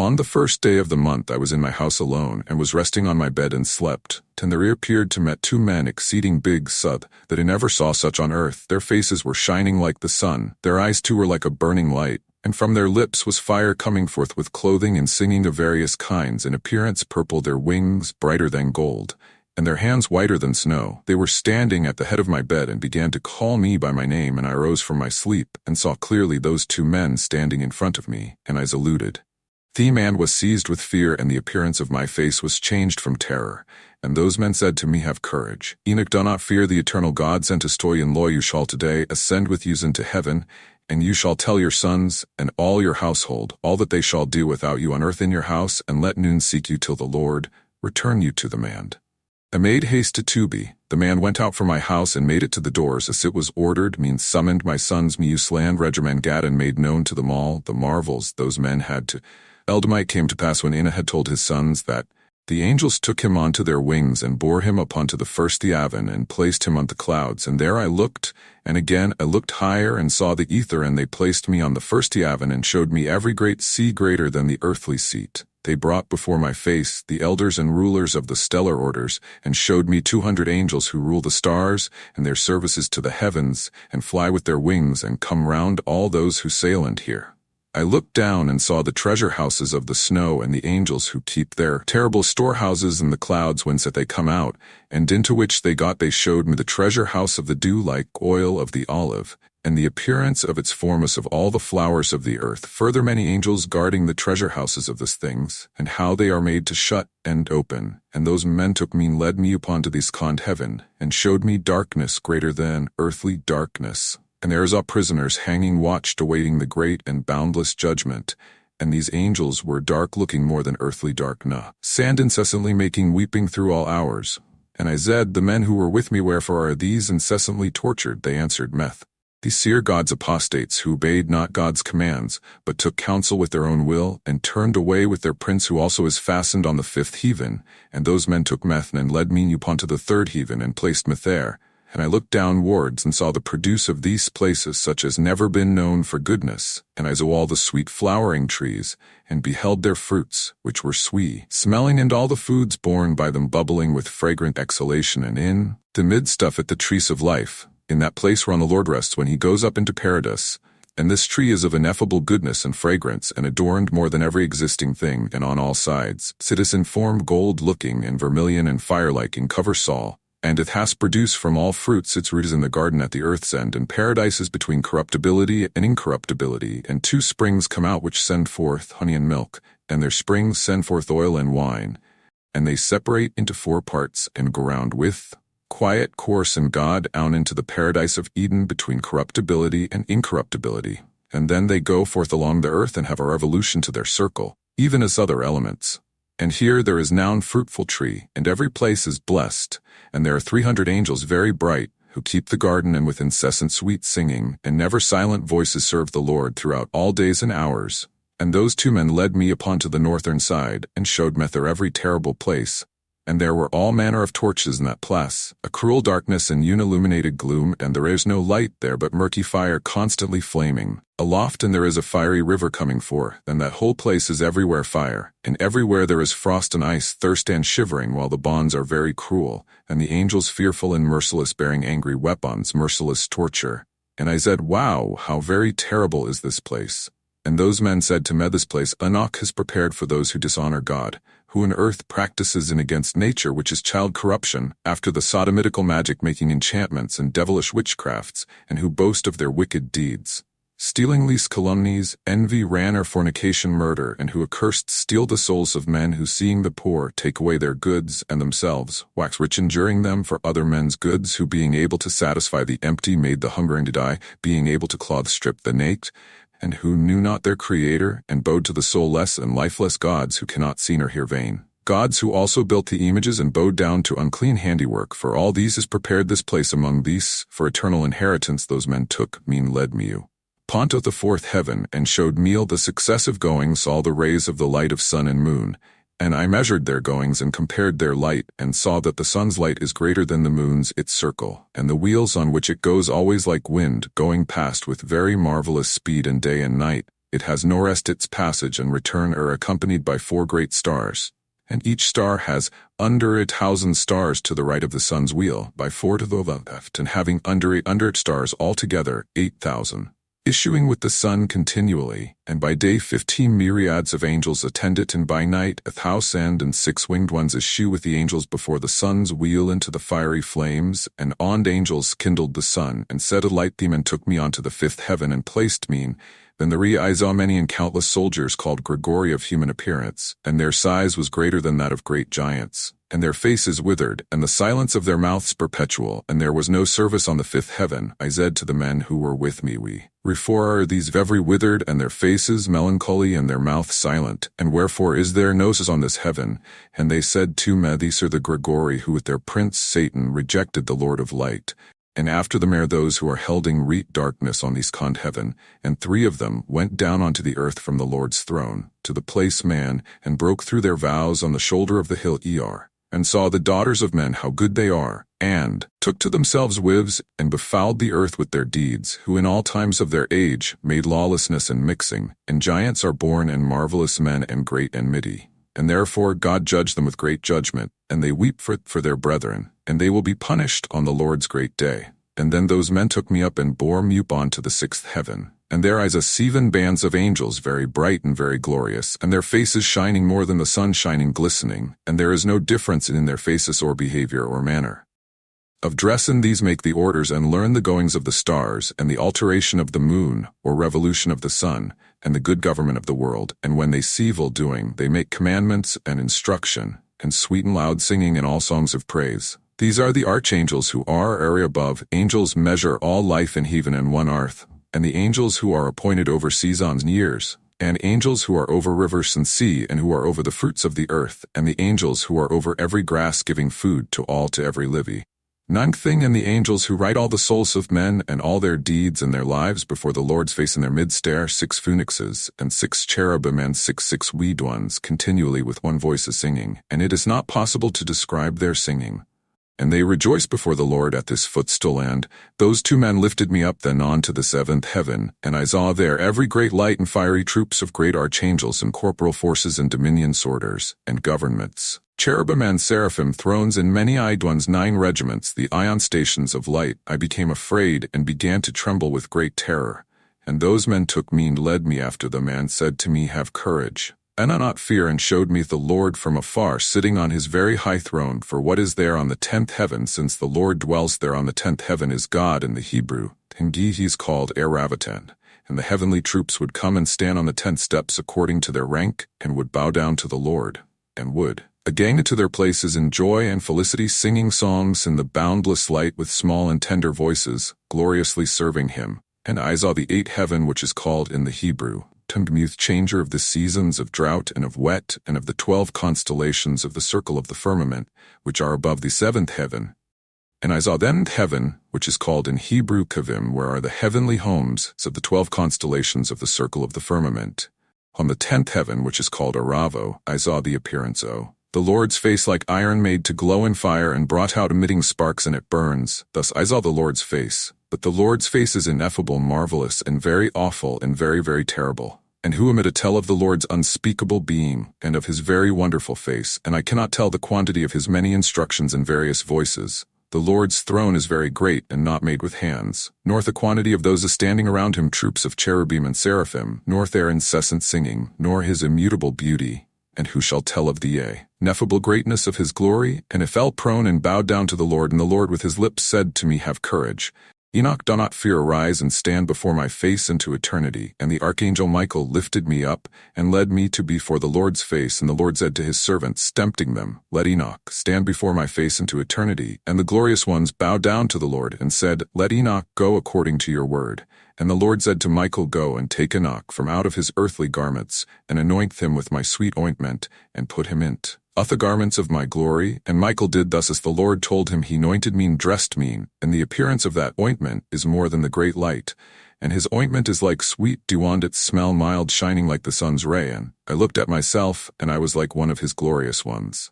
On the first day of the month I was in my house alone, and was resting on my bed and slept, and there appeared to me 2 men exceeding big that I never saw such on earth. Their faces were shining like the sun, their eyes too were like a burning light, and from their lips was fire coming forth, with clothing and singing of various kinds, in appearance purple, their wings brighter than gold, and their hands whiter than snow. They were standing at the head of my bed and began to call me by my name, and I rose from my sleep, and saw clearly those 2 men standing in front of me, and I saluted. The man was seized with fear, and the appearance of my face was changed from terror. And those men said to me, Have courage. Enoch, do not fear the eternal God, sent us toy and law. You shall today ascend with you into heaven, and you shall tell your sons and all your household all that they shall do without you on earth in your house, and let noon seek you till the Lord return you to the man. I made haste to Tubi. The man went out from my house and made it to the doors as it was ordered, means summoned my sons Meusland, Regiman, Gad, and made known to them all the marvels those men had to. Eldamite came to pass when Ina had told his sons that the angels took him onto their wings and bore him up onto the first Theavan and placed him on the clouds. And there I looked, and again I looked higher and saw the ether, and they placed me on the first Theavan and showed me every great sea greater than the earthly seat. They brought before my face the elders and rulers of the stellar orders, and showed me 200 angels who rule the stars and their services to the heavens, and fly with their wings and come round all those who sail and hear. I looked down and saw the treasure houses of the snow, and the angels who keep their terrible storehouses in the clouds whence they come out, and into which they got. They showed me the treasure house of the dew like oil of the olive, and the appearance of its formous of all the flowers of the earth. Further many angels guarding the treasure houses of these things, and how they are made to shut and open. And those men took me and led me upon to this cond heaven, and showed me darkness greater than earthly darkness. And there is all prisoners hanging watched, awaiting the great and boundless judgment. And these angels were dark looking more than earthly dark, sand incessantly making weeping through all hours. And I said, The men who were with me, wherefore are these incessantly tortured? They answered, Meth. These seer gods apostates, who obeyed not God's commands, but took counsel with their own will, and turned away with their prince, who also is fastened on the 5th heaven. And those men took Meth and led me upon to the 3rd heaven, and placed me there. And I looked downwards and saw the produce of these places such as never been known for goodness, and I saw all the sweet flowering trees, and beheld their fruits, which were sweet smelling, and all the foods borne by them bubbling with fragrant exhalation. And in the midst of it the trees of life, in that place whereon the Lord rests when he goes up into paradise. And this tree is of ineffable goodness and fragrance, and adorned more than every existing thing, and on all sides sitteth in form gold-looking and vermilion and fire-like in cover Saul. And it has produced from all fruits. Its root is in the garden at the earth's end, and paradise is between corruptibility and incorruptibility. And 2 springs come out which send forth honey and milk, and their springs send forth oil and wine. And they separate into 4 parts, and go round with quiet course in God out into the paradise of Eden between corruptibility and incorruptibility. And then they go forth along the earth and have a revolution to their circle, even as other elements. And here there is now a fruitful tree, and every place is blessed, and there are 300 angels very bright, who keep the garden, and with incessant sweet singing, and never silent voices serve the Lord throughout all days and hours. And those 2 men led me upon to the northern side, and showed me there every terrible place. And there were all manner of torches in that place, a cruel darkness and unilluminated gloom, and there is no light there but murky fire constantly flaming aloft, and there is a fiery river coming forth, and that whole place is everywhere fire, and everywhere there is frost and ice, thirst and shivering, while the bonds are very cruel, and the angels fearful and merciless, bearing angry weapons, merciless torture. And I said, Wow, how very terrible is this place. And those men said to me, This place Enoch has prepared for those who dishonor God, who in earth practices in against nature, which is child corruption, after the sodomitical magic, making enchantments and devilish witchcrafts, and who boast of their wicked deeds, stealing lease calumnies, envy, ran or fornication, murder, and who accursed steal the souls of men, who seeing the poor take away their goods, and themselves wax rich injuring them for other men's goods, who being able to satisfy the empty made the hungering to die, being able to clothe strip the naked, and who knew not their Creator, and bowed to the soulless and lifeless gods who cannot see nor hear vain gods, who also built the images and bowed down to unclean handiwork. For all these is prepared this place among these, for eternal inheritance. Those men took me and led me Ponto the 4th heaven, and showed me the successive goings, all the rays of the light of sun and moon. And I measured their goings and compared their light, and saw that the sun's light is greater than the moon's its circle, and the wheels on which it goes always like wind, going past with very marvelous speed, and day and night. it has no rest its passage and return are accompanied by 4 great stars. And each star has under it 1,000 stars to the right of the sun's wheel, by 4 to the left, and having under it stars altogether 8,000. Issuing with the sun continually, and by day 15 myriads of angels attend it, and by night 1,000 and 6 winged ones issue with the angels before the sun's wheel into the fiery flames, and on angels kindled the sun, and set a light them and took me onto the 5th heaven and placed me in. Then I saw many and countless soldiers called gregori of human appearance, and their size was greater than that of great giants, and their faces withered, and the silence of their mouths perpetual, and there was no service on the 5th heaven. I said to the men who were with me, wherefore are these very withered, and their faces melancholy, and their mouth silent, and wherefore is there no service on this heaven? And they said to me, these are the gregori who with their prince Satan rejected the Lord of light. And after them are those who are holding darkness on these cond heaven, and 3 of them went down onto the earth from the Lord's throne, to the place man, and broke through their vows on the shoulder of the hill and saw the daughters of men how good they are, and took to themselves wives, and befouled the earth with their deeds, who in all times of their age made lawlessness and mixing, and giants are born and marvelous men and great and mighty. And therefore God judged them with great judgment, and they weep for their brethren, and they will be punished on the Lord's great day. And then those men took me up and bore me up on to the 6th heaven. And there I saw 7 bands of angels very bright and very glorious, and their faces shining more than the sun shining glistening, and there is no difference in their faces or behavior or manner of dress, and these make the orders and learn the goings of the stars, and the alteration of the moon, or revolution of the sun, and the good government of the world. And when they see evil doing, they make commandments and instruction, and sweeten loud singing and all songs of praise. These are the archangels who are area above. Angels measure all life in heaven and one earth, and the angels who are appointed over seasons and years, and angels who are over rivers and sea, and who are over the fruits of the earth, and the angels who are over every grass giving food to every living. 9th thing, and the angels who write all the souls of men and all their deeds and their lives before the Lord's face in their midst are 6 phoenixes, and 6 cherubim, and 6 winged ones continually with one voice singing, and it is not possible to describe their singing. And they rejoice before the Lord at this footstool. And those 2 men lifted me up then on to the 7th heaven, and I saw there every great light and fiery troops of great archangels and corporal forces and dominion sorters and governments, cherubim and seraphim, thrones and many-eyed ones, 9 regiments, the ion stations of light. I became afraid and began to tremble with great terror. And those men took me and led me after them, and said to me, have courage, and not fear, and showed me the Lord from afar, sitting on his very high throne. For what is there on the 10th heaven, since the Lord dwells there on the 10th heaven, is God in the Hebrew. Indeed, he is called Eravatan. And the heavenly troops would come and stand on the 10 steps according to their rank, and would bow down to the Lord, and would again to their places in joy and felicity, singing songs in the boundless light with small and tender voices, gloriously serving him. And I saw the 8th heaven, which is called in the Hebrew Tummuth, changer of the seasons of drought and of wet, and of the 12 constellations of the circle of the firmament, which are above the 7th heaven. And I saw then heaven, which is called in Hebrew Kavim, where are the heavenly homes of the 12 constellations of the circle of the firmament. On the 10th heaven, which is called Aravo, I saw the appearance the Lord's face like iron made to glow in fire, and brought out emitting sparks, and it burns. Thus I saw the Lord's face. But the Lord's face is ineffable, marvelous, and very awful, and very, very terrible. And who am I to tell of the Lord's unspeakable being, and of his very wonderful face? And I cannot tell the quantity of his many instructions and various voices. The Lord's throne is very great, and not made with hands, nor the quantity of those standing around him troops of cherubim and seraphim, nor their incessant singing, nor his immutable beauty. And who shall tell of the ineffable greatness of his glory? And I fell prone and bowed down to the Lord, and the Lord with his lips said to me, have courage. Enoch, do not fear, arise and stand before my face into eternity. And the archangel Michael lifted me up, and led me to before the Lord's face. And the Lord said to his servants, tempting them, let Enoch stand before my face into eternity. And the glorious ones bowed down to the Lord, and said, let Enoch go according to your word. And the Lord said to Michael, go and take Enoch from out of his earthly garments, and anoint him with my sweet ointment, and put him into the garments of my glory. And Michael did thus as the Lord told him. He anointed me and dressed me, and the appearance of that ointment is more than the great light. And his ointment is like sweet dew, and its smell mild, shining like the sun's ray. And I looked at myself, and I was like one of his glorious ones.